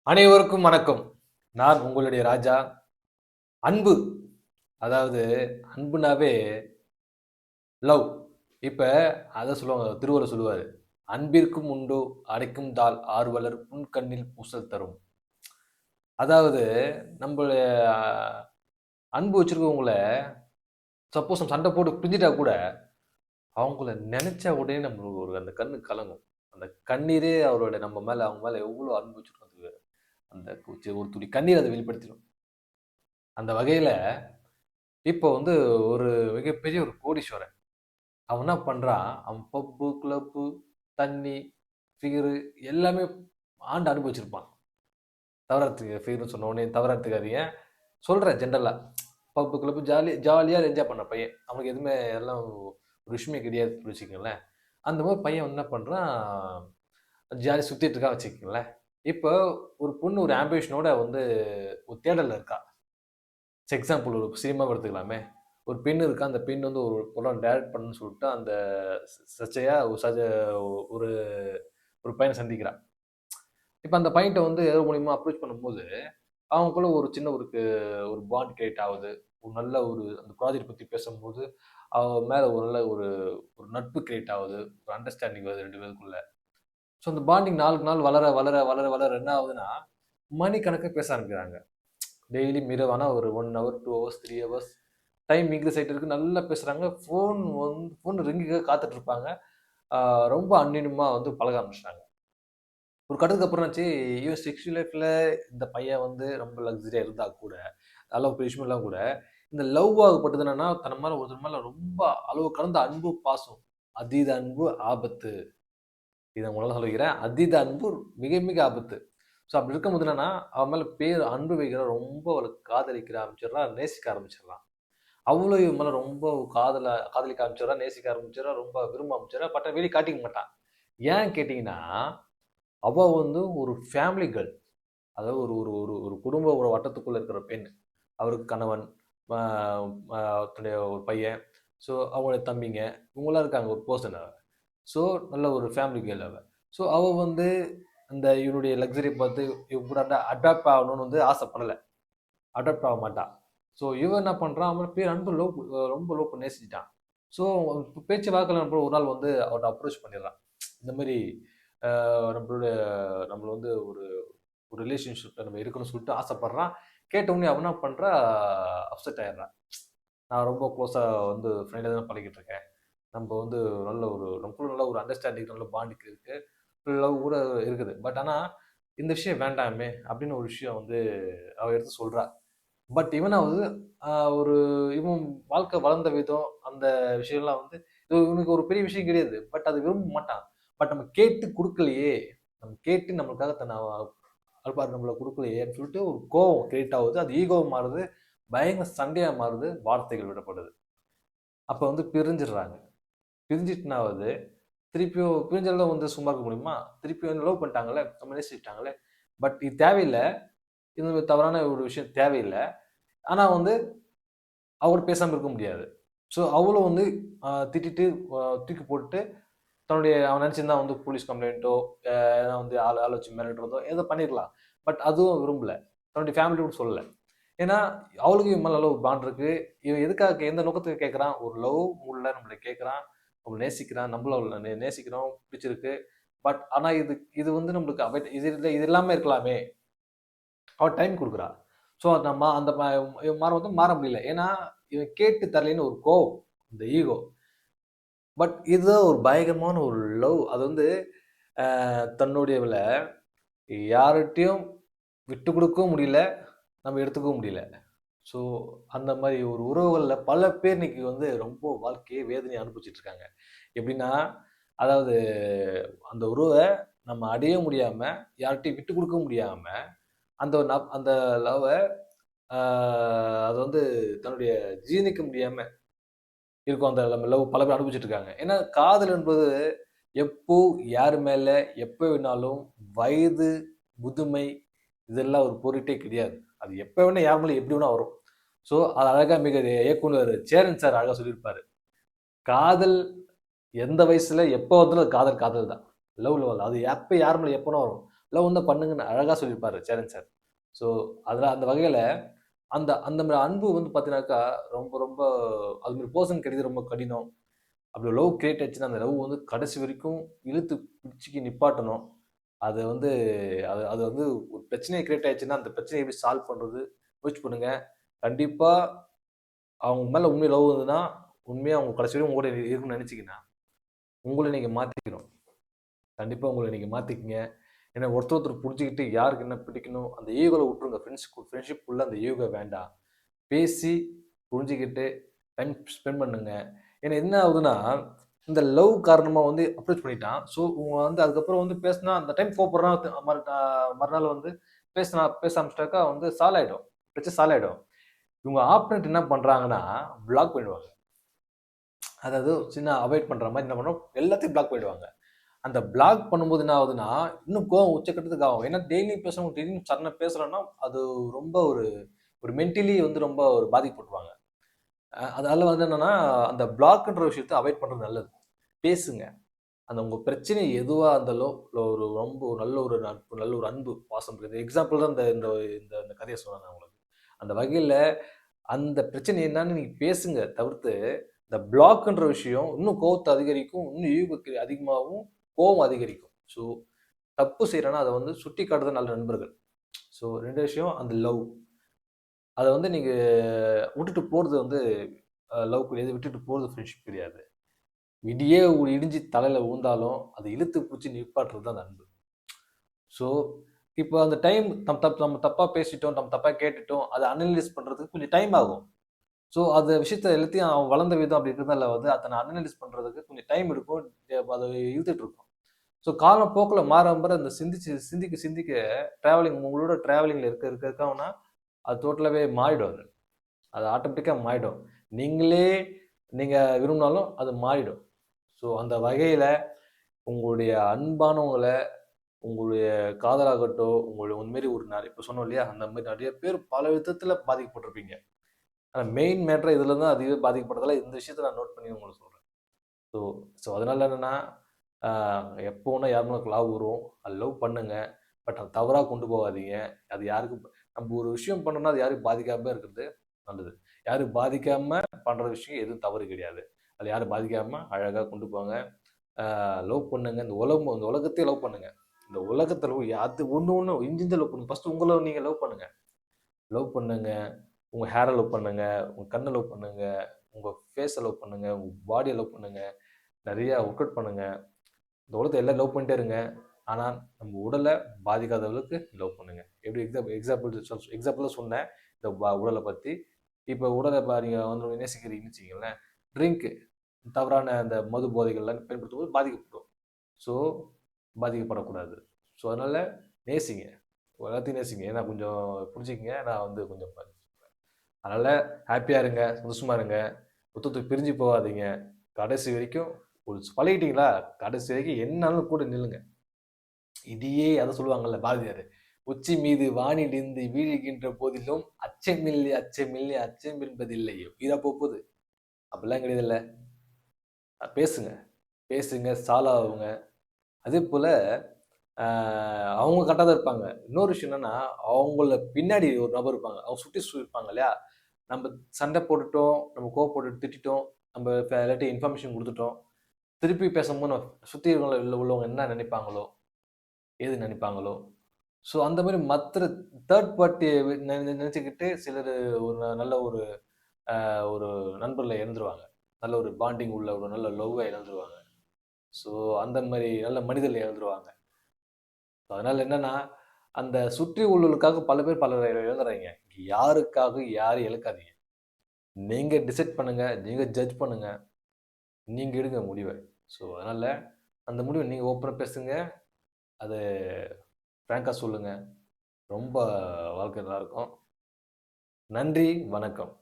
அனைவருக்கும் வணக்கம். நான் உங்களுடைய ராஜா. அன்பு, அதாவது அன்புனாவே லவ். இப்ப அத சொல்லுவாங்க, திருவள்ளுவர் சொல்லுவாரு, "அன்பிற்கும் உண்டோ அடைக்கும் தாழ் ஆர்வலர் புன்கண்ணில் பூசல் தரும்." அதாவது நம்பளுடைய அன்பு வச்சிருக்கவங்கள சப்போஸ் நம்ம சண்டை போட்டு பிரிஞ்சுட்டா கூட, அவங்கள நெனச்சா உடனே நம்மளுக்கு ஒரு அந்த கண்ணு கலங்கும். அந்த கண்ணீரே அவரோட நம்ம மேல அவங்க மேல எவ்வளோ அன்பு வச்சிருக்கோம். அது அந்த ஒரு துளி கண்ணீர் அத வெளிப்படுத்திரும். அந்த வகையில இப்போ வந்து ஒரு மிகப்பெரிய ஒரு கோடீஸ்வரன். அவன் என்ன பண்றான், அவன் பப்பு, கிளப்பு, தண்ணி, ஃபிகரு எல்லாமே ஆண்டு அனுபவிச்சிருப்பான். தவற ஃபிகர்ன்னு சொன்ன உடனே தவறா எடுத்துக்காதீங்க. சொல்றேன் ஜென்ரலா. பப்பு, கிளப்பு ஜாலியா என்ஜாய் பண்ண பையன். அவனுக்கு எதுவுமே எல்லாம் ஒரு விஷயமே கிடையாதுன்னு வச்சுக்கங்களேன். அந்த மாரி பையன் என்ன பண்றான், ஜாலியா சுத்திட்டு இருக்கான்னு வச்சுக்கங்களேன். இப்போ ஒரு பொண்ணு ஒரு ஆம்பிஷனோட வந்து ஒரு தேடல்ல இருக்கா. எக்ஸாம்பிள் ஒரு சினிமாவ எடுத்துக்கலாமே. ஒரு பெண் இருக்கா. அந்த பெண் வந்து ஒரு படம் டைரக்ட் பண்ணணும்னு சொல்லிட்டு அந்த சர்ச்சையா ஒரு ஒரு பையன சந்திக்கிறா. இப்ப அந்த பையன்ட்ட வந்து ஏதோ மூலியமா அப்ரோச் பண்ணும்போது, அவங்களுக்குள்ள ஒரு சின்ன ஒரு பாண்ட் கிரியேட் ஆவுது. ஒரு நல்ல ஒரு அந்த ப்ராஜெக்ட் பத்தி பேசும்போது, அவ மேல ஒரு நல்ல ஒரு ஒரு நட்பு கிரியேட் ஆவுது. ஒரு அண்டர்ஸ்டாண்டிங் வருது 2 பேருக்குள்ள. ஸோ அந்த பாண்டிங் நாளுக்கு நாள் வளர என்ன ஆகுதுன்னா, மணிக்கணக்கா பேச ஆரம்பிக்கிறாங்க. டெய்லியும் இரவானா ஒரு 1 hour, 2 hours, 3 hours time increase ஆயிட்டு இருக்கு. நல்லா பேசுறாங்க. ஃபோன் ரிங்குக்காக காத்துட்டு இருப்பாங்க. ஆ ரொம்ப அந்யோன்யமா வந்து பழக ஆரம்பிச்சுட்டாங்க. ஒரு கட்டத்துக்கு அப்புறம் என்னாச்சு, இவன் செக்ஷுவல் லைஃப்ல இந்த பையன் வந்து ரொம்ப லக்ஸரியா இருந்தா கூட, அதெல்லாம் பெரிய விஷயம் இல்லனா கூட, இந்த லவ் ஆகப்பட்டது என்னன்னா, தன் மேல ஒருத்தர் மேல ரொம்ப அளவு கடந்த அன்பு, பாசம். அதீத அன்பு ஆபத்து. இத உங்களால சொல்ல வைக்கிறேன். அதீத அன்பு மிக மிக ஆபத்து. ஸோ அப்படி இருக்கும்போது என்னன்னா, அவன் மேல அன்பு வைக்கிறான். ரொம்ப அவள காதலிக்க ஆரம்பிச்சிடுறான். நேசிக்க ஆரம்பிச்சிடுறான். அவளும் இவன் மேல ரொம்ப காதலிக்க ஆரம்பிச்சிடுறா, நேசிக்க ஆரம்பிச்சிடுறா, ரொம்ப விரும்ப ஆரம்பிச்சிடுறா. பட் வெளிய காட்டிக்க மாட்டான். ஏன் கேட்டீங்கன்னா, அவ வந்து ஒரு ஃபேமிலி கேர்ள். அதாவது ஒரு ஒரு ஒரு ஒரு குடும்ப ஒரு வட்டத்துக்குள்ள இருக்கிற பெண். அவருக்கு கணவன், அ அ தன்னுடைய ஒரு பையன், ஸோ அவங்களுடைய தம்பிங்க, இவங்கலாம் இருக்காங்க ஒரு பெர்சன் அவ. ஸோ நல்ல ஒரு ஃபேமிலி கேர்ள் அவ. ஸோ அவ வந்து அந்த இவனுடைய லக்ஸரிய பார்த்து இவன் கூட அடாப்ட் ஆகணும்னு வந்து ஆசைப்படல. அடாப்ட் ஆக மாட்டா. ஸோ இவன் என்ன பண்றான், அவன் பேர் அன்பு ரொம்ப லவ் பண்ணி நேசிச்சுட்டான். ஸோ பேச்சு வாக்குல ஒரு நாள் வந்து அவட்ட அப்ரோச் பண்ணிடுறான். இந்த மாரி அ நம்மளுடைய நம்மள வந்து ஒரு ஒரு ரிலேஷன்ஷிப்ல நம்ம இருக்கணும்னு சொல்லிட்டு ஆசைப்படுறான். கேட்ட உடனே அவ என்ன பண்றா, அப்செட் ஆயிடுறா. நான் ரொம்ப க்ளோஸா வந்து ஃப்ரெண்டா தான் பழகிட்டு இருக்கேன். நம்ம வந்து நமக்குள்ள நல்ல ஒரு அண்டர்ஸ்டாண்டிங் நல்ல பாண்டிங் இருக்கு. லவ் கூட இருக்குது. பட் ஆனா, இந்த விஷயம் வேண்டாமே! அப்படின்னு ஒரு விஷயம் வந்து அவ எடுத்து சொல்றா. பட் இவனாவது ஒரு இவன் வாழ்க்கை வளர்ந்த விதம், அந்த விஷயம்லாம் வந்து இது இவனுக்கு ஒரு பெரிய விஷயம் கிடையாது. பட் அத விரும்ப மாட்டான். பட் நம்ம கேட்டு குடுக்கலையே! நம்ம கேட்டு நம்மளுக்காக தன்னை ஆள்பார் நம்மள குடுக்கலையே! அப்படின்னு சொல்லிட்டு ஒரு கோவம் கிரியேட் ஆவுது. அது ஈகோவா மாறுது. பயங்கர சண்டையா மாறுது. வார்த்தைகள் விடப்படுது. அப்ப வந்து பிரிஞ்சிடுறாங்க. பிரிஞ்சுட்டு என்ன ஆவுது, திருப்பியும் பிரிஞ்செல்லாம் வந்து சும்மா இருக்க முடியுமா? திருப்பியும் லவ் பண்ணிட்டாங்கல்ல, நம்ம நேசிச்சுட்டாங்களே! பட் இது தேவையில்ல. இது தவறான ஒரு விஷயம் தேவையில்ல. ஆனா வந்து அவ கூட பேசாம இருக்க முடியாது. ஸோ அவளும் வந்து திட்டிட்டு தூக்கி போட்டுட்டு அவன் நினைச்சிருந்தா வந்து போலீஸ் கம்ப்ளைண்ட்டோ, எதனா வந்து ஆள வச்சு மிரட்டுறதோ ஏதோ பண்ணிரலாம். பட் அதுவும் விரும்பல. தன்னுடைய ஃபேமிலி கூட சொல்லல. ஏன்னா, அவளுக்கும் இவன் மேல நல்ல ஒரு பாண்ட் இருக்கு. இவன் எதுக்காக எந்த நோக்கத்துக்கு கேட்கறான்? ஒரு லவ் மூட்ல நம்மள கேட்கறான். நம்மள நேசிக்கிறான். நம்மளும் அவள நேசிக்கிறோம். பிடிச்சிருக்கு. பட் ஆனா இது இது வந்து நம்மளுக்கு இது இல்லாம இருக்கலாமே! அவ டைம் குடுக்குறா. ஸோ நம்ம அந்த இவன் வந்து மாற முடியல. ஏன்னா, இவன் கேட்டு தரலைன்னு ஒரு கோவம். இந்த ஈகோ. பட் இதுதான் ஒரு பயங்கரமான ஒரு லவ். அது வந்து தன்னுடையவள யார்ட்டயும் விட்டு குடுக்கவும் முடியல. நம்ம எடுத்துக்கவும் முடியல. ஸோ அந்த மாரி ஒரு உறவுகள்ல பல பேர் இன்னைக்கு வந்து ரொம்ப வாழ்க்கையே வேதனைய அனுபவிச்சுட்டு இருக்காங்க. எப்படின்னா, அதாவது அந்த உறவ நம்ம அடைய முடியாம, யார்ட்டயும் விட்டு குடுக்க முடியாம, அந்த லவ்வ ஆ அது வந்து தன்னுடைய ஜீரணிக்க முடியாம இருக்கும். அந்த நம்ம லவ் பல பேர் அனுபவிச்சுட்டு இருக்காங்க. ஏன்னா, காதல் என்பது எப்போ, யார் மேல, எப்ப வேணாலும், வயது, முதுமை இதெல்லாம் ஒரு பொருட்டே கிடையாது. அது எப்ப வேணா, யார் மேல எப்படி வேணா வரும். ஸோ, அது அழகா இயக்குனர் சேரன் சார் அழகா சொல்லியிருப்பாரு. காதல் எந்த வயசுல எப்ப வந்தாலும் அது காதல் தான். லவ். அது எப்ப யார் மேல எப்ப வேணா வரும். லவ் வந்து பண்ணுங்கன்னு அழகாக சொல்லியிருப்பாரு சேரன் சார். ஸோ அதில் அந்த வகையில் அந்த அந்த மாதிரி அன்பு வந்து பார்த்தீங்கன்னாக்கா ரொம்ப ரொம்ப அது மாதிரி பர்சன் கிடைக்கிறது ரொம்ப கடினம். அப்படி லவ் கிரியேட் ஆச்சுன்னா அந்த லவ் வந்து கடைசி வரைக்கும் இழுத்து பிடிச்சிக்கி நிப்பாட்டணும். அது வந்து அது அது வந்து ஒரு பிரச்சனையை கிரியேட் ஆயிடுச்சுன்னா அந்த பிரச்சனையை எப்படி சால்வ் பண்ணுறது முயற்சி பண்ணுங்க. கண்டிப்பாக அவங்க மேலே உண்மை லவ் இருந்ததுன்னா உண்மையாக அவங்க கடைசி வரைக்கும் உங்களோட இருக்குன்னு நினச்சிங்கன்னா உங்களை நீங்கள் மாற்றிக்கணும். கண்டிப்பாக உங்களை நீங்கள் மாற்றிக்கிங்க. ஏன்னா ஒருத்தர் புரிஞ்சுக்கிட்டு யாருக்கு என்ன பிடிக்கணும் அந்த ஈகோவில் விட்டுருங்க. ஃப்ரெண்ட்ஷிப்புக்குள்ளே அந்த ஈகோ வேண்டாம். பேசி புரிஞ்சுக்கிட்டு டைம் ஸ்பெண்ட் பண்ணுங்க. ஏன்னா என்ன ஆகுதுன்னா இந்த லவ் காரணமாக வந்து அப்ரோச் பண்ணிட்டான். ஸோ உங்க வந்து அதுக்கப்புறம் வந்து பேசினா அந்த டைம் கோப்படுறான். மறுநாள் வந்து பேச ஆரம்பிச்சிட்டாக்கா வந்து சால்வ் ஆகிடும். பிரச்சனை சால்வ் ஆகிடும். இவங்க ஆப்பனண்ட் என்ன பண்ணுறாங்கன்னா பிளாக் பண்ணிடுவாங்க. அதாவது சின்ன அவாய்ட் பண்ணுற மாதிரி என்ன பண்ணுறோம் எல்லாத்தையும் பிளாக் பண்ணிடுவாங்க. அந்த பிளாக் பண்ணும்போது என்ன ஆகுதுன்னா இன்னும் கோவம் உச்சக்கட்டத்துக்கு ஆகும். ஏன்னா டெய்லி பேசுறவங்க டெய்லி சடனாக பேசுகிறோன்னா அது ரொம்ப ஒரு மென்டலி வந்து ரொம்ப ஒரு பாதிக்கப்பட்டுருவாங்க. அதனால வந்து என்னன்னா அந்த பிளாக்ன்ற விஷயத்தை அவாய்ட் பண்ணுறது நல்லது. பேசுங்க. அந்த உங்க பிரச்சனை எதுவா இருந்தாலும் ஒரு ரொம்ப ஒரு நல்ல ஒரு நட்பு, நல்ல ஒரு அன்பு, பாசம் இருக்குது. எக்ஸாம்பிள் தான் இந்த இந்த இந்த இந்த கதையை சொன்னேன் நான் உங்களுக்கு. அந்த வகையில அந்த பிரச்சனை என்னன்னு நீங்க பேசுங்க. தவிர்த்து இந்த பிளாக்ன்ற விஷயம் இன்னும் கோவத்தை அதிகரிக்கும். இன்னும் ஈகோ அதிகமாகவும் கோவம் அதிகரிக்கும். ஸோ தப்பு செய்யறேன்னா அதை வந்து சுட்டி காட்டுறது நல்ல நண்பர்கள். ஸோ 2 விஷயம் அந்த லவ். அதை வந்து நீங்க விட்டுட்டு போறது வந்து லவ் கிடையாது. விட்டுட்டு போறது ஃப்ரெண்ட்ஷிப் கிடையாது. இடியே இடிஞ்சு தலையில ஊந்தாலும் அதை இழுத்து பிடிச்சி நிப்பாட்டுறது தான் நண்பு. ஸோ இப்போ அந்த டைம் நம்ம தப்பா பேசிட்டோம், நம்ம தப்பா கேட்டுட்டோம், அதை அனலைஸ் பண்றதுக்கு கொஞ்சம் டைம் ஆகும். ஸோ அந்த விஷயத்த எல்லாத்தையும் அவன் வளர்ந்த விதம் அப்படி இருக்கிறதால வந்து அதை அனலைஸ் பண்றதுக்கு கொஞ்சம் டைம் எடுக்கும். அதை இழுத்துட்டு இருக்கும். ஸோ காலம் போக்கில் மாற அந்த சிந்திக்க டிராவலிங் உங்களோட டிராவலிங்ல இருக்கவுன்னா அது டோட்டலாகவே மாறிடும். அது ஆட்டோமேட்டிக்காக மாறிடும். நீங்க விரும்பினாலும் அது மாறிடும். ஸோ அந்த வகையில் உங்களுடைய அன்பானவங்களை உங்களுடைய காதலாகட்டும் உங்களுடைய உண்மையிலே ஒரு இப்போ சொன்னோம் இல்லையா அந்த மாதிரி நிறைய பேர் பல விதத்தில் பாதிக்கப்பட்டிருப்பீங்க. ஆனால் மெயின் மேட்டர் இதில் தான் அதிகவே பாதிக்கப்படுறதால இந்த விஷயத்தை நான் நோட் பண்ணி உங்களுக்கு சொல்கிறேன். ஸோ ஸோ அதனால என்னென்னா எப்போ ஒன்றா யாருமே லவ் வரும். அது லவ் பண்ணுங்க. பட் அது தவறாக கொண்டு போகாதீங்க. அது யாருக்கும் நம்ம ஒரு விஷயம் பண்ணோம்னா அது யாருக்கும் பாதிக்காமல் இருக்கிறது நல்லது. யாரும் பாதிக்காமல் பண்ணுற விஷயம் எதுவும் தவறு கிடையாது. அது யாரும் பாதிக்காமல் அழகாக கொண்டு போங்க. லவ் பண்ணுங்க. இந்த உலகத்தையே லவ் பண்ணுங்க. இந்த உலகத்தை லவ் அது ஒன்று இன்ஜின் லவ் பண்ணுங்க. ஃபர்ஸ்ட் உங்களை நீங்கள் லவ் பண்ணுங்க. லவ் பண்ணுங்க. உங்கள் ஹேரை லவ் பண்ணுங்க. உங்கள் கண்ணை லவ் பண்ணுங்க. உங்கள் ஃபேஸை லவ் பண்ணுங்க. உங்கள் பாடியை லவ் பண்ணுங்க. நிறையா ஒர்க் அவுட் பண்ணுங்க. இந்த உலகத்தை எல்லாம் லவ் பண்ணிட்டே இருங்க. ஆனால் நம்ம உடலை பாதிக்காத அளவுக்கு லவ் பண்ணுங்க. எப்படி எக்ஸாம்பிள் சொன்னேன் இந்த உடலை பற்றி. இப்போ உடலை நீங்கள் வந்து நேசிக்கிறீங்கன்னு வச்சுக்கீங்களேன். ட்ரிங்க்கு தவறான அந்த மது போதைகள்லாம் பயன்படுத்தும் போது பாதிக்கப்படும். ஸோ பாதிக்கப்படக்கூடாது. ஸோ அதனால் நேசிங்க. எல்லாத்தையும் நேசிங்க. ஏன்னா கொஞ்சம் புரிஞ்சுக்கிங்க. நான் வந்து கொஞ்சம் அதனால் ஹாப்பியாக இருங்க. சந்தோஷமாக இருங்க. ஒருத்தர் பிரிஞ்சு போகாதீங்க. கடைசி வரைக்கும் ஒரு பழகிட்டீங்களா கடைசி வரைக்கும் என்னாலும் கூட நில்லுங்க. இதையே அதை சொல்லுவாங்கல்ல பாரதியார். உச்சி மீது வானிலிருந்து வீழ்கின்ற போதிலும் அச்சமில்லை அச்சமில்லை அச்சம் என்பதில்லையோ உயிரா போகுது. அப்படிலாம் கிடையாதுல்ல. பேசுங்க பேசுங்க சால்வ் ஆகுங்க. அதே போல் அவங்க கரெக்டாக தான் இருப்பாங்க. இன்னொரு விஷயம் என்னன்னா அவங்கள பின்னாடி ஒரு நபர் இருப்பாங்க. அவங்க சுற்றி இருப்பாங்க இல்லையா. நம்ம சண்டை போட்டுட்டோம், நம்ம கோவப்பட்டு திட்டிட்டோம், நம்ம இல்லாட்டி இன்ஃபர்மேஷன் கொடுத்துட்டோம். திருப்பி பேசும்போது சுற்றி உள்ளவங்க என்ன நினைப்பாங்களோ ஏது நினைப்பாங்களோ. ஸோ அந்த மாதிரி மற்ற தேர்ட் பார்ட்டி நினச்சிக்கிட்டு சிலர் ஒரு நல்ல ஒரு நண்பர்களை இழந்துருவாங்க. நல்ல ஒரு பாண்டிங் உள்ள ஒரு நல்ல லவ்வை இழந்துருவாங்க. ஸோ அந்த மாதிரி நல்ல மனிதர்கள் இழந்துருவாங்க. அதனால என்னன்னா அந்த சுற்றி உள்ளவர்களுக்காக பல பேர் பல இழந்துறாங்க. யாருக்காக யாரும் இழக்காதீங்க. நீங்க டிசைட் பண்ணுங்க. நீங்க ஜட்ஜ் பண்ணுங்க. நீங்க எடுங்க முடிவை. ஸோ அதனால அந்த முடிவை நீங்க ஓப்பனாக பேசுங்க. அது ஃப்ராங்காக சொல்லுங்க. ரொம்ப வாழ்க்கை நல்லா இருக்கும். நன்றி, வணக்கம்.